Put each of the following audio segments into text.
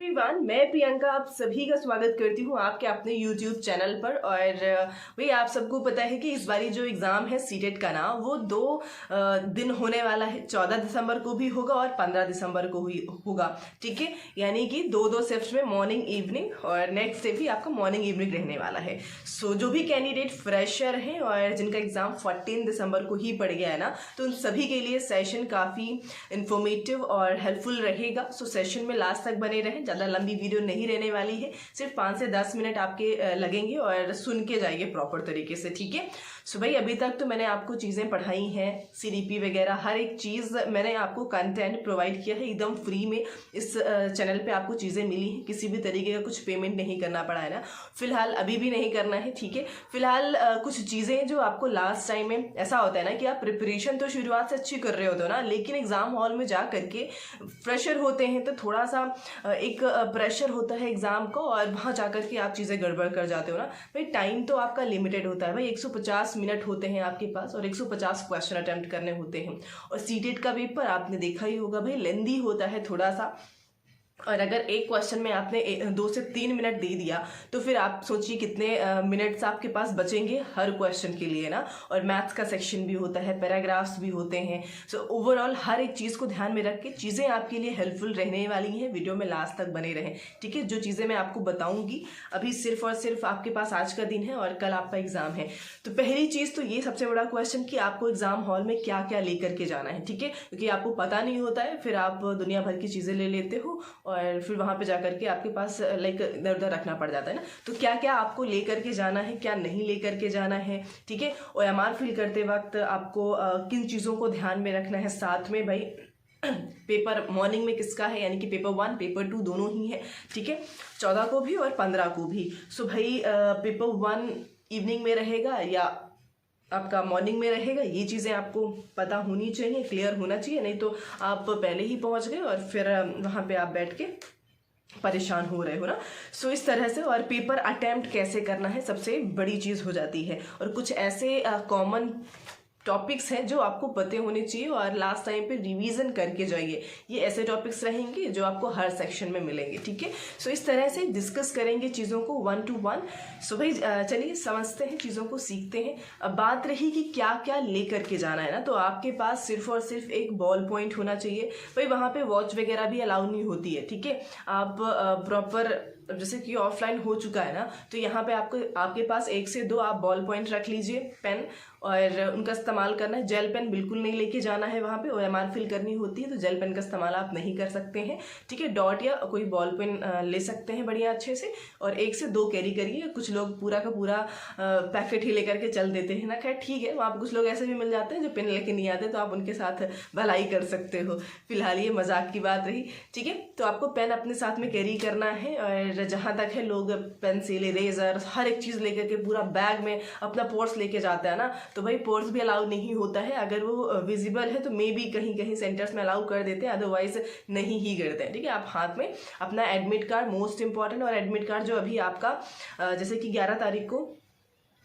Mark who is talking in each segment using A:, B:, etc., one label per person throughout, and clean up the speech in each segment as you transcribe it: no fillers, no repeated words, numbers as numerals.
A: Everyone, मैं प्रियंका आप सभी का स्वागत करती हूँ आपके अपने YouTube चैनल पर। और भाई आप सबको पता है कि इस बारी जो एग्ज़ाम है सीटेट का ना वो 2 दिन होने वाला है। 14 दिसंबर को भी होगा और 15 दिसंबर को ही होगा। ठीक है, यानी कि दो शिफ्ट में मॉर्निंग इवनिंग और नेक्स्ट डे भी आपका मॉर्निंग इवनिंग रहने वाला है। सो जो भी कैंडिडेट फ्रेशर हैं और जिनका एग्ज़ाम 14 दिसंबर को ही पड़ गया है ना, तो उन सभी के लिए सेशन काफ़ी इंफॉर्मेटिव और हेल्पफुल रहेगा। सो सेशन में लास्ट तक बने रहें। ज़्यादा लंबी वीडियो नहीं रहने वाली है, सिर्फ 5 से 10 मिनट आपके लगेंगे और सुन के जाइए प्रॉपर तरीके से। ठीक है, सो भाई अभी तक तो मैंने आपको चीज़ें पढ़ाई हैं, CDP वगैरह हर एक चीज़ मैंने आपको कंटेंट प्रोवाइड किया है एकदम फ्री में। इस चैनल पे आपको चीज़ें मिली हैं, किसी भी तरीके का कुछ पेमेंट नहीं करना पड़ा है ना, फिलहाल अभी भी नहीं करना है। ठीक है, फिलहाल कुछ चीज़ें जो आपको लास्ट टाइम में ऐसा होता है ना कि आप प्रिपरेशन तो शुरुआत से अच्छी कर रहे होते हो ना, लेकिन एग्ज़ाम हॉल में जा करके फ्रेशर होते हैं तो थोड़ा सा एक प्रेशर होता है एग्ज़ाम का और वहाँ जा कर के आप चीज़ें गड़बड़ कर जाते हो ना। भाई टाइम तो आपका लिमिटेड होता है भाई, 150 मिनट होते हैं आपके पास और 150 क्वेश्चन अटेम्प्ट करने होते हैं। और सीटेट का पेपर आपने देखा ही होगा भाई, लेंदी होता है थोड़ा सा। और अगर एक क्वेश्चन में आपने 2 से 3 मिनट दे दिया तो फिर आप सोचिए कितने मिनट्स आपके पास बचेंगे हर क्वेश्चन के लिए ना। और मैथ्स का सेक्शन भी होता है, पैराग्राफ्स भी होते हैं। सो ओवरऑल हर एक चीज़ को ध्यान में रख के चीज़ें आपके लिए हेल्पफुल रहने वाली हैं। वीडियो में लास्ट तक बने रहें। ठीक है, जो चीज़ें मैं आपको बताऊंगी अभी सिर्फ और सिर्फ आपके पास आज का दिन है और कल आपका एग्जाम है। तो पहली चीज़ तो ये सबसे बड़ा क्वेश्चन कि आपको एग्जाम हॉल में क्या क्या लेकर के जाना है। ठीक है, क्योंकि आपको पता नहीं होता है, फिर आप दुनिया भर की चीज़ें ले लेते हो और फिर वहाँ पे जाकर के आपके पास लाइक इधर उधर रखना पड़ जाता है ना। तो क्या क्या आपको लेकर के जाना है, क्या नहीं लेकर के जाना है। ठीक है, OMR फिल करते वक्त आपको किन चीज़ों को ध्यान में रखना है। साथ में भाई पेपर मॉर्निंग में किसका है, यानी कि पेपर 1 पेपर 2 दोनों ही है। ठीक है, 14 को भी और 15 को भी। सो भाई पेपर 1 इवनिंग में रहेगा या आपका मॉर्निंग में रहेगा, ये चीज़ें आपको पता होनी चाहिए, क्लियर होना चाहिए। नहीं तो आप पहले ही पहुंच गए और फिर वहाँ पे आप बैठ के परेशान हो रहे हो ना। सो इस तरह से। और पेपर अटेम्प्ट कैसे करना है सबसे बड़ी चीज़ हो जाती है। और कुछ ऐसे कॉमन टॉपिक्स हैं जो आपको पते होने चाहिए और लास्ट टाइम पे रिवीजन करके जाइए। ये ऐसे टॉपिक्स रहेंगे जो आपको हर सेक्शन में मिलेंगे। ठीक है, सो इस तरह से डिस्कस करेंगे चीज़ों को 1 to 1। सो भाई चलिए समझते हैं, चीज़ों को सीखते हैं। अब बात रही कि क्या क्या लेकर के जाना है ना, तो आपके पास सिर्फ और सिर्फ एक बॉल पॉइंट होना चाहिए भाई। वहाँ पे वॉच वगैरह भी अलाउ नहीं होती है। ठीक है, आप प्रॉपर जैसे कि ऑफलाइन हो चुका है ना, तो यहाँ पे आपके पास 1 से 2 आप बॉल पॉइंट रख लीजिए, पेन, और उनका इस्तेमाल करना है। जेल पेन बिल्कुल नहीं लेके जाना है। वहाँ पे OMR फिल करनी होती है तो जेल पेन का इस्तेमाल आप नहीं कर सकते हैं। ठीक है, डॉट या कोई बॉल पेन ले सकते हैं बढ़िया अच्छे से, और 1 से 2 कैरी करिए। कुछ लोग पूरा का पूरा पैकेट ही लेकर के चल देते हैं ना, खैर ठीक है, वहाँ पर कुछ लोग ऐसे भी मिल जाते हैं जो पेन लेके नहीं आते, तो आप उनके साथ भलाई कर सकते हो। फिलहाल ये मजाक की बात रही। ठीक है, तो आपको पेन अपने साथ में कैरी करना है। और जहाँ तक है लोग पेंसिल, इरेजर, हर एक चीज़ लेकर के पूरा बैग में अपना पर्स लेके जाता है ना, तो भाई पर्स भी अलाउ नहीं होता है। अगर वो विजिबल है तो मे बी कहीं कहीं सेंटर्स में अलाउ कर देते हैं, अदरवाइज नहीं ही करते हैं। ठीक है, आप हाथ में अपना एडमिट कार्ड मोस्ट इंपॉर्टेंट, और एडमिट कार्ड जो अभी आपका जैसे कि 11 तारीख को,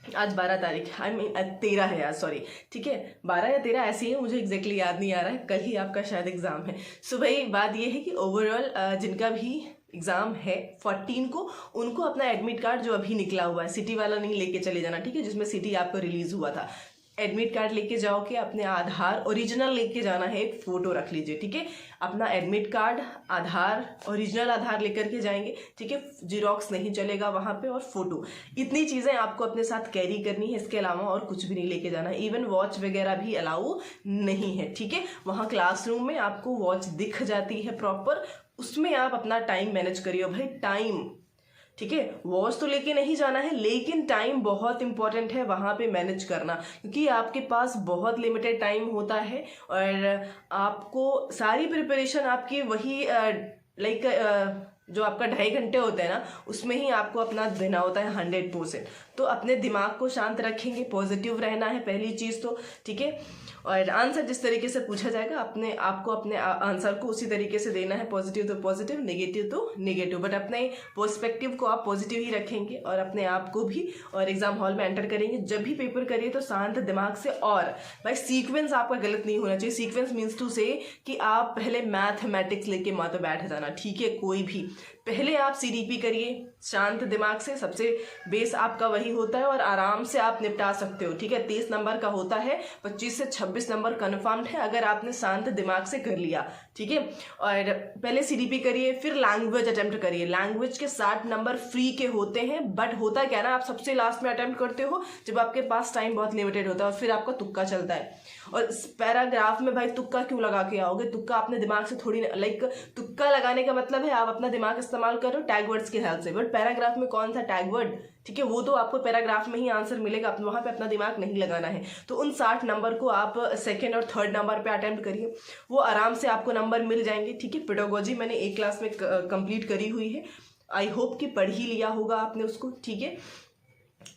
A: आज 12 तारीख, आई मीन 13 है आज, सॉरी। ठीक है, 12 या 13 ऐसी है, मुझे एग्जैक्टली याद नहीं आ रहा है, कल ही आपका शायद एग्जाम है। सो भाई बात ये है कि ओवरऑल जिनका भी एग्जाम है 14 को, उनको अपना एडमिट कार्ड जो अभी निकला हुआ है, सिटी वाला नहीं लेके चले जाना। ठीक है, जिसमें सिटी आपको रिलीज हुआ था, एडमिट कार्ड लेके जाओ के अपने आधार ओरिजिनल लेके जाना है, एक फोटो रख लीजिए। ठीक है, अपना एडमिट कार्ड, आधार, ओरिजिनल आधार लेकर के जाएंगे। ठीक है, जीरोक्स नहीं चलेगा वहाँ पे, और फोटो। इतनी चीज़ें आपको अपने साथ कैरी करनी है, इसके अलावा और कुछ भी नहीं लेके जाना है। इवन वॉच वगैरह भी अलाउ नहीं है। ठीक है, वहाँ क्लासरूम में आपको वॉच दिख जाती है प्रॉपर, उसमें आप अपना टाइम मैनेज करिए भाई, टाइम। ठीक है, वॉच तो लेके नहीं जाना है, लेकिन टाइम बहुत इंपॉर्टेंट है वहाँ पे मैनेज करना, क्योंकि आपके पास बहुत लिमिटेड टाइम होता है और आपको सारी प्रिपरेशन आपकी वही लाइक जो आपका 2.5 घंटे होते हैं ना, उसमें ही आपको अपना देना होता है 100%। तो अपने दिमाग को शांत रखेंगे, पॉजिटिव रहना है पहली चीज़ तो। ठीक है, और आंसर जिस तरीके से पूछा जाएगा आपको अपने आंसर को उसी तरीके से देना है, पॉजिटिव तो पॉजिटिव, नेगेटिव तो नेगेटिव, बट अपने पर्सपेक्टिव को आप पॉजिटिव ही रखेंगे और अपने आप को भी। और एग्जाम हॉल में एंटर करेंगे, जब भी पेपर करिए तो शांत दिमाग से। और भाई सीक्वेंस आपका गलत नहीं होना चाहिए। सीक्वेंस मीन्स टू से कि आप पहले मैथमेटिक्स लेके मत बैठ जाना। ठीक है, कोई भी पहले आप सीडीपी करिए शांत दिमाग से, सबसे बेस आपका वही होता है और आराम से आप निपटा सकते हो, ठीक है। 30 नंबर का होता है, 25 से 26 नंबर कन्फर्म्ड है अगर आपने शांत दिमाग से कर लिया, ठीक है। और पहले सीडीपी करिए, फिर लैंग्वेज अटेम्प्ट करिए। लैंग्वेज के 60 नंबर फ्री के होते हैं, बट होता क्या ना, आप सबसे लास्ट में अटेम्प्ट करते हो जब आपके पास टाइम बहुत लिमिटेड होता है और फिर आपका तुक्का चलता है। और पैराग्राफ में भाई तुक्का क्यों लगा के आओगे? तुक्का अपने दिमाग से थोड़ी, लाइक तुक्का लगाने का मतलब है आप अपना दिमाग इस्तेमाल करो टैग वर्ड्स के हेल्प से, बट पैराग्राफ में कौन सा टैग वर्ड, ठीक है, वो तो आपको पैराग्राफ में ही आंसर मिलेगा, वहां पे अपना दिमाग नहीं लगाना है। तो उन 60 नंबर को आप सेकंड और थर्ड नंबर पे अटेम्प्ट करिए, वो आराम से आपको नंबर मिल जाएंगे, ठीक है। पेडागोजी मैंने एक क्लास में कंप्लीट करी हुई है, आई होप कि पढ़ ही लिया होगा आपने उसको, ठीक है।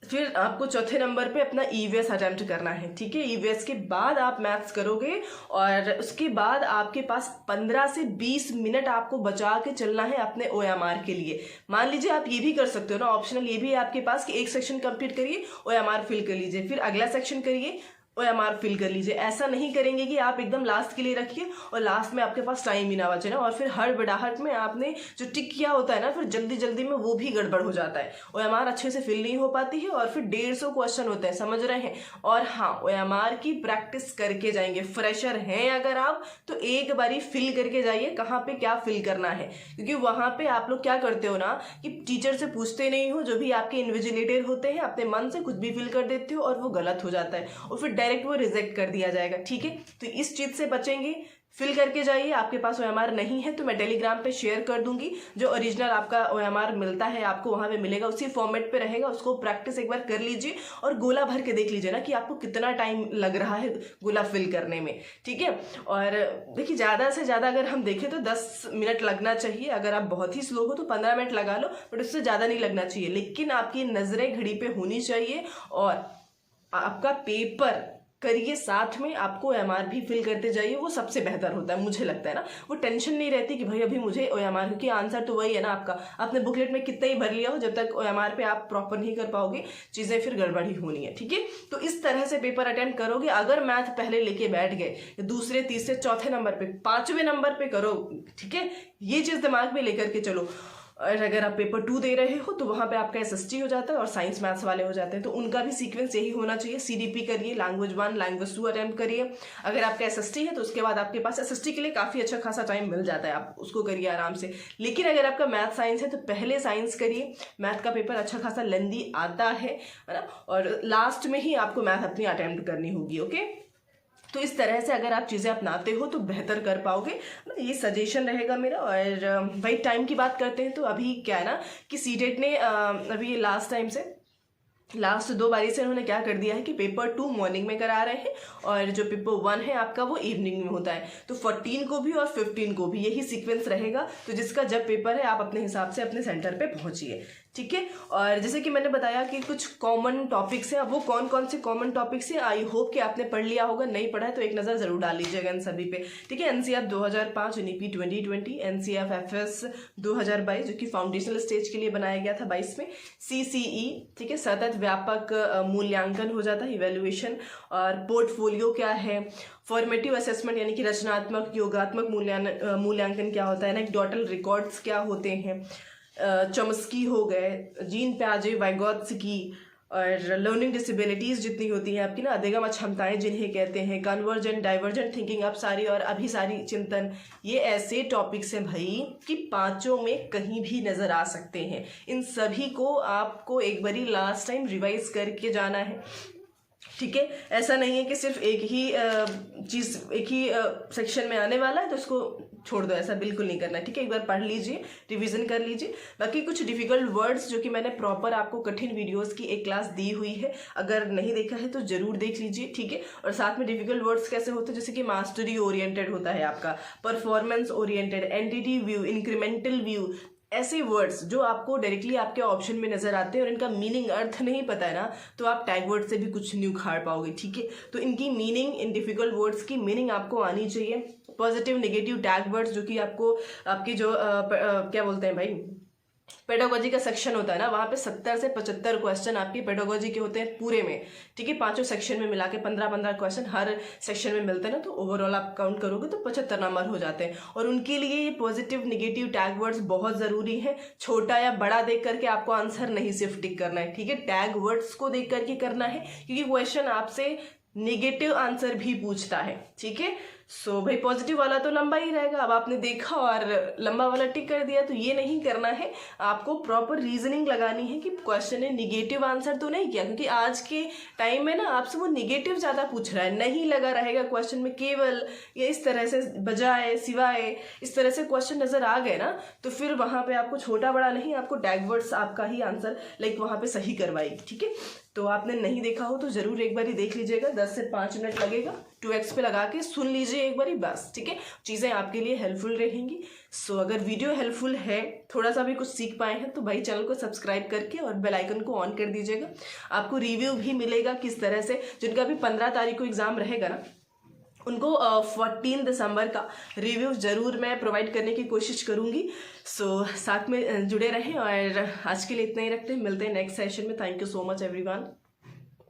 A: फिर आपको चौथे नंबर पे अपना ईवीएस अटेम्प्ट करना है, ठीक है। ईवीएस के बाद आप मैथ्स करोगे और उसके बाद आपके पास 15 से 20 मिनट आपको बचा के चलना है अपने ओएमआर के लिए। मान लीजिए आप ये भी कर सकते हो ना, ऑप्शनल ये भी है आपके पास कि एक सेक्शन कंप्लीट करिए, ओएमआर फिल कर लीजिए, फिर अगला सेक्शन करिए, ओएमआर फिल कर लीजिए। ऐसा नहीं करेंगे कि आप एकदम लास्ट के लिए रखिए और लास्ट में आपके पास टाइम ही ना बचे ना, और फिर हर बड़ाहट में आपने जो टिक किया होता है ना, फिर जल्दी जल्दी में वो भी गड़बड़ हो जाता है, ओएमआर अच्छे से फिल नहीं हो पाती है और फिर 150 क्वेश्चन होते हैं, समझ रहे हैं। और हाँ, ओएमआर की प्रैक्टिस करके जाएंगे। फ्रेशर हैं अगर आप तो एक बारी फिल करके जाइए कहाँ पे क्या फिल करना है, क्योंकि वहां पे आप लोग क्या करते हो ना कि टीचर से पूछते नहीं हो, जो भी आपके इन्विजिलेटर होते हैं अपने मन से कुछ भी फिल कर देते हो और वो गलत हो जाता है और फिर डायरेक्ट वो रिजेक्ट कर दिया जाएगा, ठीक है। तो इस चीज से बचेंगे, फिल करके जाइए। आपके पास ओएमआर नहीं है तो मैं टेलीग्राम पे शेयर कर दूंगी, जो ओरिजिनल आपका ओएमआर मिलता है आपको वहां पे मिलेगा, उसी फॉर्मेट पे रहेगा, उसको प्रैक्टिस एक बार कर लीजिए और गोला भर के देख लीजिए ना कि आपको कितना टाइम लग रहा है गोला फिल करने में, ठीक है। और देखिए ज़्यादा से ज़्यादा अगर हम देखें तो 10 मिनट लगना चाहिए, अगर आप बहुत ही स्लो हो तो 15 मिनट लगा लो, बट उससे ज़्यादा नहीं लगना चाहिए। लेकिन आपकी नज़रें घड़ी पे होनी चाहिए और आपका पेपर करिए साथ में, आपको ओएमआर भी फिल करते जाइए, वो सबसे बेहतर होता है मुझे लगता है ना। वो टेंशन नहीं रहती कि भाई अभी मुझे ओएमआर, क्योंकि आंसर तो वही है ना आपका, आपने बुकलेट में कितना ही भर लिया हो, जब तक ओएमआर पे आप प्रॉपर नहीं कर पाओगे चीज़ें फिर गड़बड़ ही होनी है, ठीक है। तो इस तरह से पेपर अटेम्प्ट करोगे। अगर मैथ पहले लेके बैठ गए, दूसरे तीसरे चौथे नंबर पे, 5वें नंबर पे करो, ठीक है, ये चीज़ दिमाग में लेकर के चलो। और अगर आप पेपर 2 दे रहे हो तो वहाँ पे आपका एसएसटी हो जाता है और साइंस मैथ्स वाले हो जाते हैं, तो उनका भी सीक्वेंस यही होना चाहिए। सीडीपी करिए, लैंग्वेज 1 लैंग्वेज 2 अटेम्प्ट करिए। अगर आपका एसएसटी है तो उसके बाद आपके पास एसएसटी के लिए काफ़ी अच्छा खासा टाइम मिल जाता है, आप उसको करिए आराम से। लेकिन अगर आपका मैथ साइंस है तो पहले साइंस करिए, मैथ का पेपर अच्छा खासा लेंदी आता है ना, और लास्ट में ही आपको मैथ अपनी अटेम्प्ट करनी होगी, ओके। तो इस तरह से अगर आप चीज़ें अपनाते हो तो बेहतर कर पाओगे, ये सजेशन रहेगा मेरा। और भाई टाइम की बात करते हैं तो अभी क्या है ना कि सीटेट ने अभी लास्ट टाइम से, लास्ट 2 बारी से उन्होंने क्या कर दिया है कि पेपर 2 मॉर्निंग में करा रहे हैं और जो पेपर 1 है आपका वो इवनिंग में होता है। तो 14 को भी और 15 को भी यही सीक्वेंस रहेगा। तो जिसका जब पेपर है आप अपने हिसाब से अपने सेंटर पे पहुंचिए, ठीक है। और जैसे कि मैंने बताया कि कुछ कॉमन टॉपिक्स हैं, अब वो कौन कौन से कॉमन टॉपिक्स हैं आई होप कि आपने पढ़ लिया होगा, नहीं पढ़ा है तो एक नज़र ज़रूर डाल लीजिएगा इन सभी पे, ठीक है। एनसीएफ 2005, यूनिपी 2020, एनसीएफ एफएस 2022 जो कि फाउंडेशनल स्टेज के लिए बनाया गया था 22 में, सीसीई, ठीक है, सतत व्यापक मूल्यांकन हो जाता है, इवेल्युएशन। और पोर्टफोलियो क्या है, फॉर्मेटिव असेसमेंट यानी कि रचनात्मक योगात्मक मूल्यांकन क्या होता है, एनेक्डोटल रिकॉर्ड्स क्या होते हैं, चॉम्स्की हो गए, जीन प्याजे, वाइगोत्स्की, और लर्निंग डिसेबिलिटीज़ जितनी होती हैं आपकी ना, अधिगम अक्षमताएं जिन्हें कहते हैं, कन्वर्जेंट डाइवर्जेंट थिंकिंग अब सारी और अभिसारी चिंतन, ये ऐसे टॉपिक्स हैं भाई कि 5 में कहीं भी नज़र आ सकते हैं। इन सभी को आपको एक बारी लास्ट टाइम रिवाइज करके जाना है, ठीक है। ऐसा नहीं है कि सिर्फ एक ही चीज़ एक ही सेक्शन में आने वाला है तो उसको छोड़ दो, ऐसा बिल्कुल नहीं करना, ठीक है। एक बार पढ़ लीजिए, रिवीजन कर लीजिए। बाकी कुछ डिफिकल्ट वर्ड्स जो कि मैंने प्रॉपर आपको कठिन वीडियोस की एक क्लास दी हुई है, अगर नहीं देखा है तो जरूर देख लीजिए, ठीक है। और साथ में डिफिकल्ट वर्ड्स कैसे होते हैं, जैसे कि मास्टरी ओरिएंटेड होता है आपका, performance oriented, entity view, incremental view, ऐसे वर्ड्स जो आपको डायरेक्टली आपके ऑप्शन में नजर आते हैं और इनका मीनिंग अर्थ नहीं पता है ना, तो आप टैग वर्ड से भी कुछ नहीं उखाड़ पाओगे, ठीक है। तो इनकी मीनिंग, इन डिफिकल्ट वर्ड्स की मीनिंग आपको आनी चाहिए। पॉजिटिव नेगेटिव टैग वर्ड्स जो कि आपको आपकी जो क्या बोलते हैं भाई, पेडागोजी का सेक्शन होता है ना, वहाँ पे 70 से 75 क्वेश्चन आपकी पेडागोजी के होते हैं पूरे में, ठीक है। पांचों सेक्शन में मिला के 15-15 क्वेश्चन हर सेक्शन में मिलते हैं ना, तो ओवरऑल आप काउंट करोगे तो 75 नंबर हो जाते हैं। और उनके लिए ये पॉजिटिव निगेटिव टैग वर्ड्स बहुत ज़रूरी है। छोटा या बड़ा देख करके आपको आंसर नहीं सिर्फ टिक करना है, ठीक है, टैग वर्ड्स को देख करके करना है, क्योंकि क्वेश्चन आपसे नेगेटिव आंसर भी पूछता है, ठीक है। सो भाई पॉजिटिव वाला तो लंबा ही रहेगा, अब आपने देखा और लंबा वाला टिक कर दिया, तो ये नहीं करना है। आपको प्रॉपर रीजनिंग लगानी है कि क्वेश्चन ने निगेटिव आंसर तो नहीं किया, क्योंकि आज के टाइम में ना आपसे वो निगेटिव ज़्यादा पूछ रहा है, नहीं लगा रहेगा क्वेश्चन में केवल या इस तरह से बजाय सिवाय इस तरह से क्वेश्चन नज़र आ गए ना, तो फिर वहाँ पे आपको छोटा बड़ा नहीं, आपको टैग वर्ड्स आपका ही आंसर वहाँ पे सही करवाएगी, ठीक है। तो आपने नहीं देखा हो तो ज़रूर एक बार ही देख लीजिएगा, 10 से 5 मिनट लगेगा, 2x पे लगा के सुन लीजिए एक बारी बस, ठीक है। चीज़ें आपके लिए हेल्पफुल रहेंगी। सो अगर वीडियो हेल्पफुल है, थोड़ा सा भी कुछ सीख पाए हैं, तो भाई चैनल को सब्सक्राइब करके और बेल आइकन को ऑन कर दीजिएगा। आपको रिव्यू भी मिलेगा किस तरह से, जिनका भी 15 तारीख को एग्ज़ाम रहेगा ना, उनको 14 दिसंबर का रिव्यू ज़रूर मैं प्रोवाइड करने की कोशिश करूँगी। सो साथ में जुड़े रहें, और आज के लिए इतना ही रखते हैं, मिलते हैं नेक्स्ट सेशन में। Thank you so much everyone.